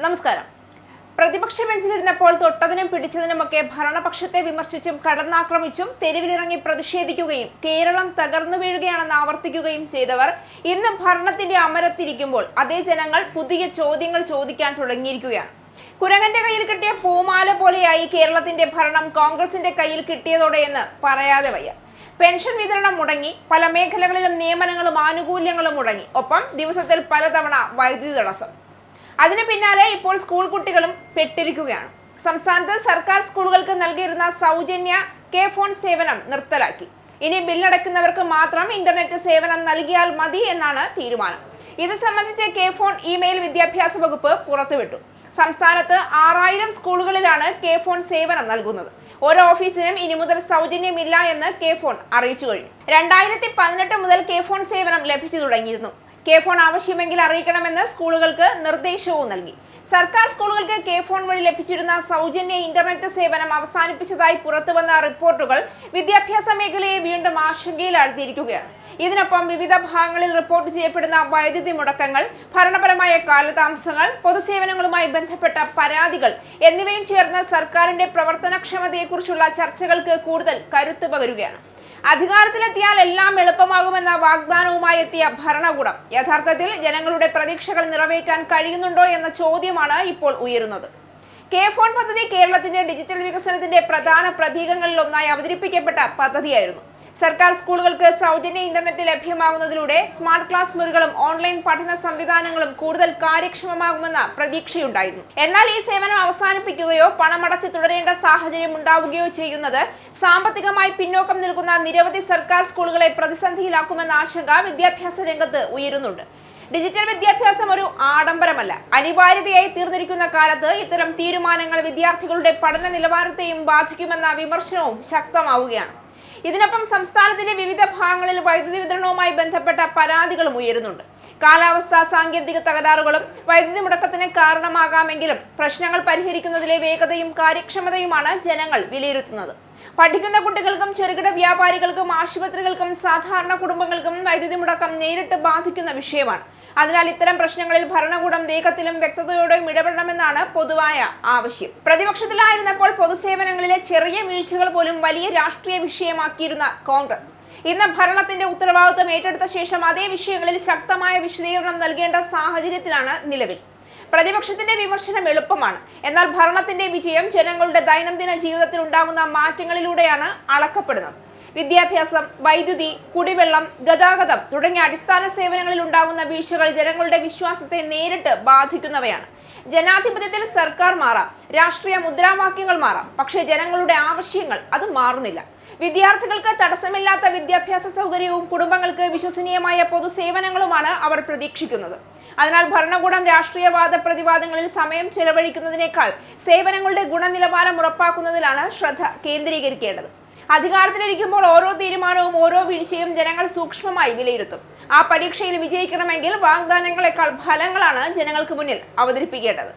നമസ്കാരം. പ്രതിപക്ഷ ബെഞ്ചിലിരുന്നപ്പോൾ തൊട്ടതിനും പിടിച്ചതിനുമൊക്കെ ഭരണപക്ഷത്തെ വിമർശിച്ചും കടന്നാക്രമിച്ചും തെരുവിലിറങ്ങി പ്രതിഷേധിക്കുകയും കേരളം തകർന്നു വീഴുകയാണെന്ന് ആവർത്തിക്കുകയും ചെയ്തവർ ഇന്ന് ഭരണത്തിന്റെ അമരത്തിരിക്കുമ്പോൾ അതേ ജനങ്ങൾ പുതിയ ചോദ്യങ്ങൾ ചോദിക്കാൻ തുടങ്ങിയിരിക്കുകയാണ്. കുരങ്ങന്റെ കയ്യിൽ കിട്ടിയ പൂമാല പോലെയായി കേരളത്തിന്റെ ഭരണം കോൺഗ്രസിന്റെ കയ്യിൽ കിട്ടിയതോടെയെന്ന് പറയാതെ വയ്യ. പെൻഷൻ വിതരണം മുടങ്ങി, പല മേഖലകളിലും നിയമനങ്ങളും ആനുകൂല്യങ്ങളും മുടങ്ങി, ഒപ്പം ദിവസത്തിൽ പലതവണ വൈദ്യുതി തടസ്സം. അതിനു പിന്നാലെ ഇപ്പോൾ സ്കൂൾ കുട്ടികളും പെട്ടിരിക്കുകയാണ്. സംസ്ഥാനത്ത് സർക്കാർ സ്കൂളുകൾക്ക് നൽകിയിരുന്ന സൗജന്യ കെ ഫോൺ സേവനം നിർത്തലാക്കി. ഇനി ബില്ലടയ്ക്കുന്നവർക്ക് മാത്രം ഇന്റർനെറ്റ് സേവനം നൽകിയാൽ മതി എന്നാണ് തീരുമാനം. ഇത് സംബന്ധിച്ച് കെ ഫോൺ ഇമെയിൽ വിദ്യാഭ്യാസ വകുപ്പ് പുറത്തുവിട്ടു. സംസ്ഥാനത്ത് 6000 സ്കൂളുകളിലാണ് കെ ഫോൺ സേവനം നൽകുന്നത്. ഓരോ ഓഫീസിനും ഇനി മുതൽ സൗജന്യമില്ല എന്ന് കെ ഫോൺ അറിയിച്ചു കഴിഞ്ഞു. 2018 മുതൽ കെ ഫോൺ സേവനം ലഭിച്ചു തുടങ്ങിയിരുന്നു. കെ ഫോൺ ആവശ്യമെങ്കിൽ അറിയിക്കണമെന്ന് സ്കൂളുകൾക്ക് നിർദ്ദേശവും നൽകി. സർക്കാർ സ്കൂളുകൾക്ക് കെ ഫോൺ വഴി ലഭിച്ചിരുന്ന സൗജന്യ ഇന്റർനെറ്റ് സേവനം അവസാനിപ്പിച്ചതായി പുറത്തുവന്ന റിപ്പോർട്ടുകൾ വിദ്യാഭ്യാസ മേഖലയെ വീണ്ടും ആശങ്കയിലാഴ്ത്തിയിരിക്കുകയാണ്. ഇതിനൊപ്പം വിവിധ ഭാഗങ്ങളിൽ റിപ്പോർട്ട് ചെയ്യപ്പെടുന്ന വൈദ്യുതി മുടക്കങ്ങൾ, ഭരണപരമായ കാലതാമസങ്ങൾ, പൊതുസേവനങ്ങളുമായി ബന്ധപ്പെട്ട പരാതികൾ എന്നിവയും ചേർന്ന് സർക്കാരിന്റെ പ്രവർത്തനക്ഷമതയെക്കുറിച്ചുള്ള ചർച്ചകൾക്ക് കൂടുതൽ കരുത്തു പകരുകയാണ്. അധികാരത്തിലെത്തിയാൽ എല്ലാം എളുപ്പമാകുമെന്ന വാഗ്ദാനവുമായി എത്തിയ ഭരണകൂടം യഥാർത്ഥത്തിൽ ജനങ്ങളുടെ പ്രതീക്ഷകൾ നിറവേറ്റാൻ കഴിയുന്നുണ്ടോ എന്ന ചോദ്യമാണ് ഇപ്പോൾ ഉയരുന്നത്. കെ ഫോൺ പദ്ധതി കേരളത്തിന്റെ ഡിജിറ്റൽ വികസനത്തിന്റെ പ്രധാന പ്രതീകങ്ങളിലൊന്നായി അവതരിപ്പിക്കപ്പെട്ട പദ്ധതിയായിരുന്നു. സർക്കാർ സ്കൂളുകൾക്ക് സൗജന്യ ഇന്റർനെറ്റ് ലഭ്യമാകുന്നതിലൂടെ സ്മാർട്ട് ക്ലാസ് മുറികളും ഓൺലൈൻ പഠന സംവിധാനങ്ങളും കൂടുതൽ കാര്യക്ഷമമാകുമെന്ന പ്രതീക്ഷയുണ്ടായിരുന്നു. എന്നാൽ ഈ സേവനം അവസാനിപ്പിക്കുകയോ പണമടച്ച് തുടരേണ്ട സാഹചര്യം ഉണ്ടാവുകയോ ചെയ്യുന്നത് സാമ്പത്തികമായി പിന്നോക്കം നിൽക്കുന്ന നിരവധി സർക്കാർ സ്കൂളുകളെ പ്രതിസന്ധിയിലാക്കുമെന്ന ആശങ്ക വിദ്യാഭ്യാസ രംഗത്ത് ഉയരുന്നുണ്ട്. ഡിജിറ്റൽ വിദ്യാഭ്യാസം ഒരു ആഡംബരമല്ല, അനിവാര്യതയായി തീർന്നിരിക്കുന്ന കാലത്ത് ഇത്തരം തീരുമാനങ്ങൾ വിദ്യാർത്ഥികളുടെ പഠന നിലവാരത്തെയും ബാധിക്കുമെന്ന വിമർശനവും ശക്തമാവുകയാണ്. ഇതിനൊപ്പം സംസ്ഥാനത്തിന്റെ വിവിധ ഭാഗങ്ങളിൽ വൈദ്യുതി വിതരണവുമായി ബന്ധപ്പെട്ട പരാതികളും ഉയരുന്നുണ്ട്. കാലാവസ്ഥാ സാങ്കേതിക തകരാറുകളും വൈദ്യുതി മുടക്കത്തിന് കാരണമാകാമെങ്കിലും പ്രശ്നങ്ങൾ പരിഹരിക്കുന്നതിലെ വേഗതയും കാര്യക്ഷമതയുമാണ് ജനങ്ങൾ വിലയിരുത്തുന്നത്. പഠിക്കുന്ന കുട്ടികൾക്കും ചെറുകിട വ്യാപാരികൾക്കും ആശുപത്രികൾക്കും സാധാരണ കുടുംബങ്ങൾക്കും വൈദ്യുതി മുടക്കം നേരിട്ട് ബാധിക്കുന്ന വിഷയമാണ്. അതിനാൽ ഇത്തരം പ്രശ്നങ്ങളിൽ ഭരണകൂടം വേഗത്തിലും വ്യക്തതയോടെയും ഇടപെടണമെന്നാണ് പൊതുവായ ആവശ്യം. പ്രതിപക്ഷത്തിലായിരുന്നപ്പോൾ പൊതുസേവനങ്ങളിലെ ചെറിയ വീഴ്ചകൾ പോലും വലിയ രാഷ്ട്രീയ വിഷയമാക്കിയിരുന്ന കോൺഗ്രസ് ഇന്ന് ഭരണത്തിന്റെ ഉത്തരവാദിത്വം ഏറ്റെടുത്ത ശേഷം അതേ വിഷയങ്ങളിൽ ശക്തമായ വിശദീകരണം നൽകേണ്ട സാഹചര്യത്തിലാണ് നിലവിൽ. പ്രതിപക്ഷത്തിന്റെ വിമർശനം എളുപ്പമാണ്, എന്നാൽ ഭരണത്തിന്റെ വിജയം ജനങ്ങളുടെ ദൈനംദിന ജീവിതത്തിൽ ഉണ്ടാകുന്ന മാറ്റങ്ങളിലൂടെയാണ് അളക്കപ്പെടുന്നത്. വിദ്യാഭ്യാസം, വൈദ്യുതി, കുടിവെള്ളം, ഗതാഗതം തുടങ്ങിയ അടിസ്ഥാന സേവനങ്ങളിൽ ഉണ്ടാകുന്ന വീഴ്ചകൾ ജനങ്ങളുടെ വിശ്വാസത്തെ നേരിട്ട് ബാധിക്കുന്നവയാണ്. ജനാധിപത്യത്തിൽ സർക്കാർ മാറാം, രാഷ്ട്രീയ മുദ്രാവാക്യങ്ങൾ മാറാം, പക്ഷേ ജനങ്ങളുടെ ആവശ്യങ്ങൾ അത് മാറുന്നില്ല. വിദ്യാർത്ഥികൾക്ക് തടസ്സമില്ലാത്ത വിദ്യാഭ്യാസ സൗകര്യവും കുടുംബങ്ങൾക്ക് വിശ്വസനീയമായ പൊതുസേവനങ്ങളുമാണ് അവർ പ്രതീക്ഷിക്കുന്നത്. അതിനാൽ ഭരണകൂടം രാഷ്ട്രീയവാദ പ്രതിവാദങ്ങളിൽ സമയം ചെലവഴിക്കുന്നതിനേക്കാൾ സേവനങ്ങളുടെ ഗുണനിലവാരം ഉറപ്പാക്കുന്നതിലാണ് ശ്രദ്ധ കേന്ദ്രീകരിക്കേണ്ടത്. അധികാരത്തിലിരിക്കുമ്പോൾ ഓരോ തീരുമാനവും ഓരോ വീഴ്ചയും ജനങ്ങൾ സൂക്ഷ്മമായി വിലയിരുത്തും. ആ പരീക്ഷയിൽ വിജയിക്കണമെങ്കിൽ വാഗ്ദാനങ്ങളെക്കാൾ ഫലങ്ങളാണ് ജനങ്ങൾക്ക് മുന്നിൽ അവതരിപ്പിക്കേണ്ടത്.